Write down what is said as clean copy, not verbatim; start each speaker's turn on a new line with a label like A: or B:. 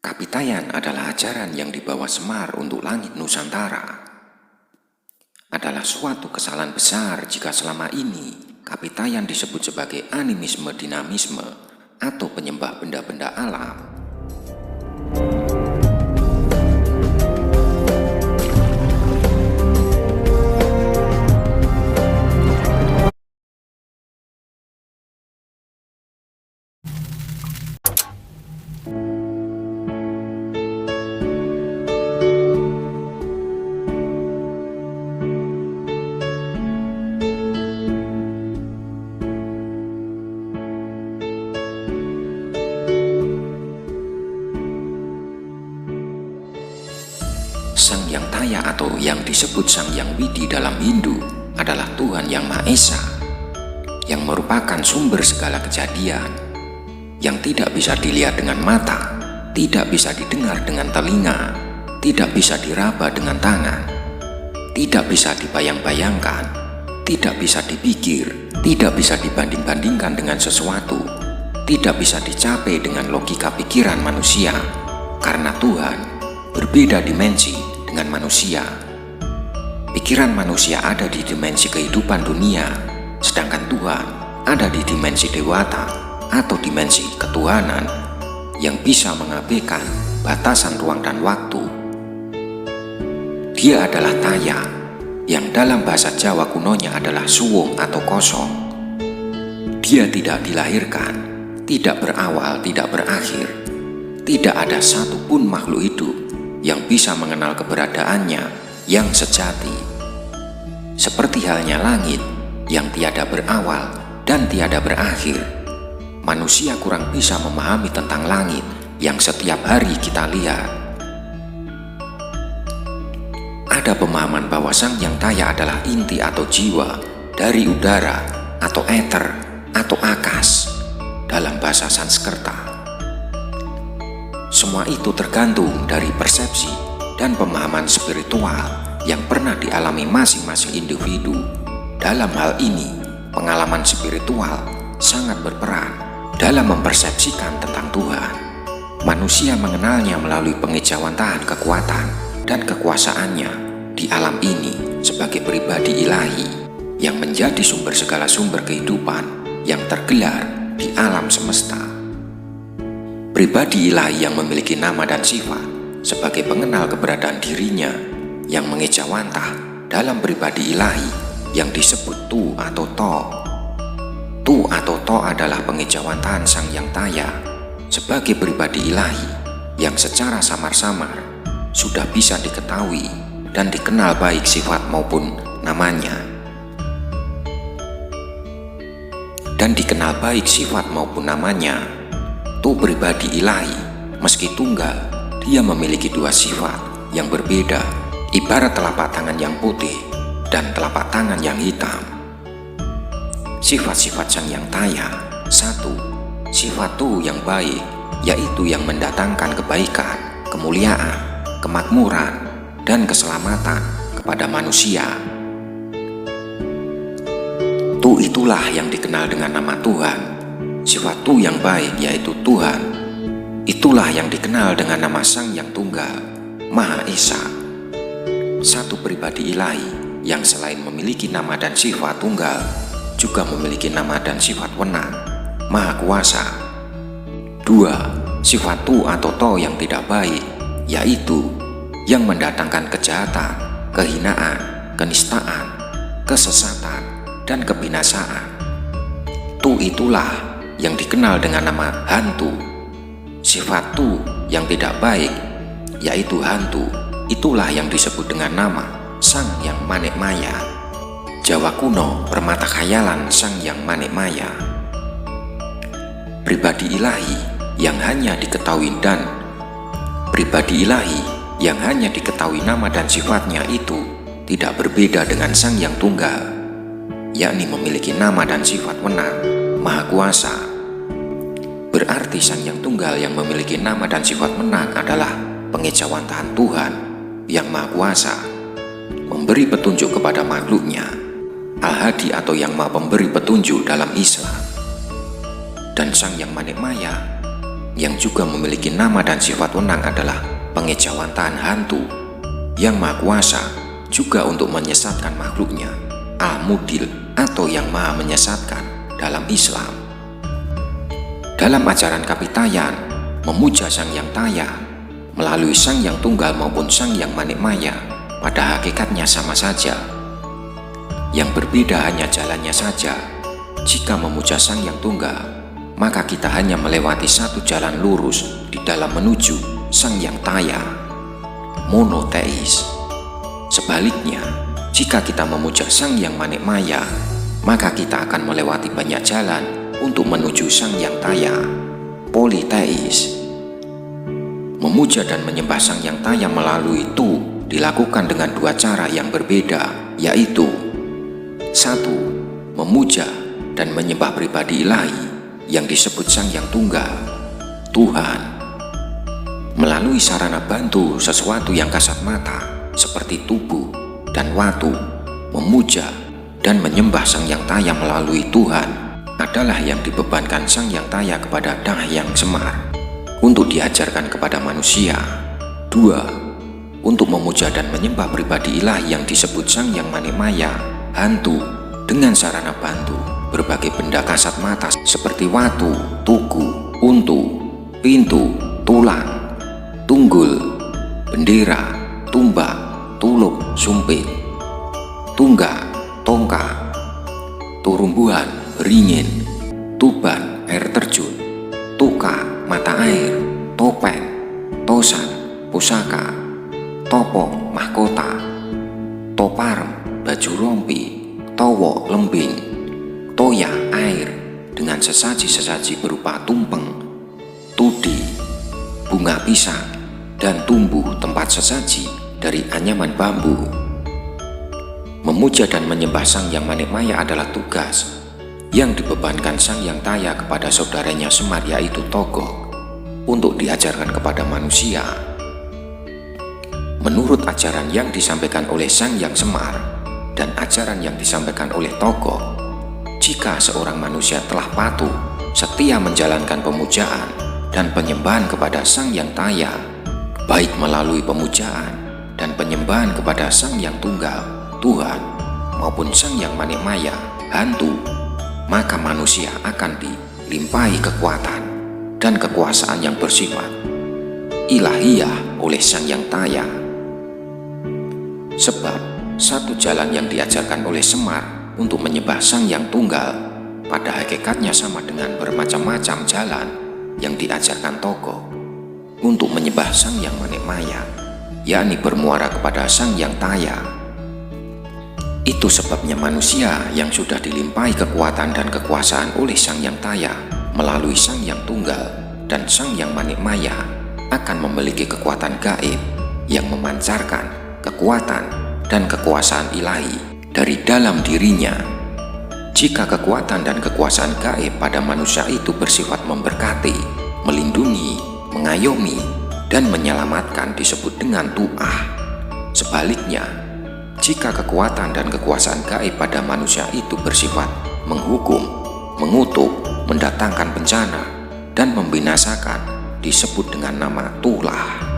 A: Kapitayan adalah ajaran yang dibawa Semar untuk langit Nusantara. Adalah suatu kesalahan besar jika selama ini Kapitayan disebut sebagai animisme dinamisme atau penyembah benda-benda alam. Sang Yang Taya atau yang disebut Sang Yang Widi dalam Hindu adalah Tuhan Yang Maha Esa, yang merupakan sumber segala kejadian, yang tidak bisa dilihat dengan mata, tidak bisa didengar dengan telinga, tidak bisa diraba dengan tangan, tidak bisa dibayang-bayangkan, tidak bisa dipikir, tidak bisa dibanding-bandingkan dengan sesuatu, tidak bisa dicapai dengan logika pikiran manusia, karena Tuhan berbeda dimensi dengan manusia. Pikiran manusia ada di dimensi kehidupan dunia, sedangkan Tuhan ada di dimensi dewata atau dimensi ketuhanan yang bisa mengabaikan batasan ruang dan waktu. Dia adalah Taya, yang dalam bahasa Jawa kunonya adalah suwung atau kosong. Dia tidak dilahirkan, tidak berawal, tidak berakhir. Tidak ada satupun makhluk hidup yang bisa mengenal keberadaannya yang sejati. Seperti halnya langit yang tiada berawal dan tiada berakhir, manusia kurang bisa memahami tentang langit yang setiap hari kita lihat. Ada pemahaman bahwa Sang Yang Taya adalah inti atau jiwa dari udara atau ether atau akas dalam bahasa Sanskerta. Semua itu tergantung dari persepsi dan pemahaman spiritual yang pernah dialami masing-masing individu. Dalam hal ini, pengalaman spiritual sangat berperan dalam mempersepsikan tentang Tuhan. Manusia mengenalnya melalui pengejauhantahan kekuatan dan kekuasaannya di alam ini sebagai pribadi ilahi yang menjadi sumber segala sumber kehidupan yang tergelar di alam semesta. Pribadi ilahi yang memiliki nama dan sifat sebagai pengenal keberadaan dirinya yang mengejawantah dalam pribadi ilahi yang disebut Tu atau To. Tu atau To adalah pengejawantahan Sang Yang Taya sebagai pribadi ilahi yang secara samar-samar sudah bisa diketahui dan dikenal baik sifat maupun namanya. Dan dikenal baik sifat maupun namanya, Tu pribadi ilahi, meski tunggal, dia memiliki dua sifat yang berbeda, ibarat telapak tangan yang putih dan telapak tangan yang hitam. Sifat-sifat Sang Yang Taya: 1. Sifat Tu yang baik, yaitu yang mendatangkan kebaikan, kemuliaan, kemakmuran, dan keselamatan kepada manusia. Tu itulah yang dikenal dengan nama Tuhan. Sifat Tu yang baik, yaitu Tuhan, itulah yang dikenal dengan nama Sang Yang Tunggal, Maha Esa. Satu pribadi ilahi yang selain memiliki nama dan sifat tunggal, juga memiliki nama dan sifat wenang, Maha Kuasa. 2. Sifat Tu atau To yang tidak baik, yaitu yang mendatangkan kejahatan, kehinaan, kenistaan, kesesatan, dan kebinasaan. Tu itulah yang dikenal dengan nama hantu. Sifat Tu yang tidak baik, yaitu hantu, itulah yang disebut dengan nama Sang Yang Manik Maya. Jawa kuno permata khayalan Sang Yang Manik Maya. Pribadi ilahi yang hanya diketahui nama dan sifatnya itu tidak berbeda dengan Sang Yang Tunggal, yakni memiliki nama dan sifat wenang, Maha Kuasa. Berarti Sang Yang Tunggal yang memiliki nama dan sifat menang adalah pengejawantahan Tuhan yang Maha Kuasa, memberi petunjuk kepada makhluknya, Al-Hadi atau yang Maha Pemberi petunjuk dalam Islam. Dan Sang Yang Manik Maya yang juga memiliki nama dan sifat wenang adalah pengejawantahan hantu yang maha kuasa juga untuk menyesatkan makhluknya, Al-Mudil atau yang maha menyesatkan dalam Islam. Dalam ajaran Kapitayan, memuja Sang Yang Taya melalui Sang Yang Tunggal maupun Sang Yang Manik Maya pada hakikatnya sama saja. Yang berbeda hanya jalannya saja. Jika memuja Sang Yang Tunggal, maka kita hanya melewati satu jalan lurus di dalam menuju Sang Yang Taya, monoteis. Sebaliknya, jika kita memuja Sang Yang Manik Maya, maka kita akan melewati banyak jalan untuk menuju Sang Yang Taya, politeis. Memuja dan menyembah Sang Yang Taya melalui Tu dilakukan dengan dua cara yang berbeda, yaitu 1. Memuja dan menyembah pribadi ilahi yang disebut Sang Yang Tunggal, Tuhan, melalui sarana bantu sesuatu yang kasat mata seperti tubuh dan waktu. Memuja dan menyembah Sang Yang Taya melalui Tuhan adalah yang dibebankan Sang Yang Taya kepada Dahyang Semar untuk diajarkan kepada manusia. 2. Untuk memuja dan menyembah pribadi ilahi yang disebut Sang Yang Manik Maya, hantu, dengan sarana bantu berbagai benda kasat mata seperti watu, tugu, untu, pintu, tulang, tunggul, bendera, tumbak, tuluk, sumpit, tunggak, tongkat, turumbuhan, ringin, tuban, air terjun, tuka, mata air, topeng, tosan, pusaka, topong, mahkota, toparem, baju rompi, towo, lembing, toya, air, dengan sesaji-sesaji berupa tumpeng, tudi, bunga pisang, dan tumbuh tempat sesaji dari anyaman bambu. Memuja dan menyembah Sang Yang Manik Maya adalah tugas yang dibebankan Sang Yang Taya kepada saudaranya Semar, yaitu Togok, untuk diajarkan kepada manusia. Menurut ajaran yang disampaikan oleh Sang Yang Semar dan ajaran yang disampaikan oleh Togok, jika seorang manusia telah patuh setia menjalankan pemujaan dan penyembahan kepada Sang Yang Taya, baik melalui pemujaan dan penyembahan kepada Sang Yang Tunggal, Tuhan, maupun Sang Yang Manik Maya, hantu, maka manusia akan dilimpahi kekuatan dan kekuasaan yang bersifat ilahiyah oleh Sang Yang Taya. Sebab satu jalan yang diajarkan oleh Semar untuk menyembah Sang Yang Tunggal pada hakikatnya sama dengan bermacam-macam jalan yang diajarkan Togok untuk menyembah Sang Yang Manik Maya, yakni bermuara kepada Sang Yang Taya. Itu sebabnya manusia yang sudah dilimpahi kekuatan dan kekuasaan oleh Sang Yang Taya melalui Sang Yang Tunggal dan Sang Yang Manik Maya akan memiliki kekuatan gaib yang memancarkan kekuatan dan kekuasaan ilahi dari dalam dirinya. Jika kekuatan dan kekuasaan gaib pada manusia itu bersifat memberkati, melindungi, mengayomi, dan menyelamatkan disebut dengan tu'ah. Sebaliknya, jika kekuatan dan kekuasaan gaib pada manusia itu bersifat menghukum, mengutuk, mendatangkan bencana, dan membinasakan disebut dengan nama tulah.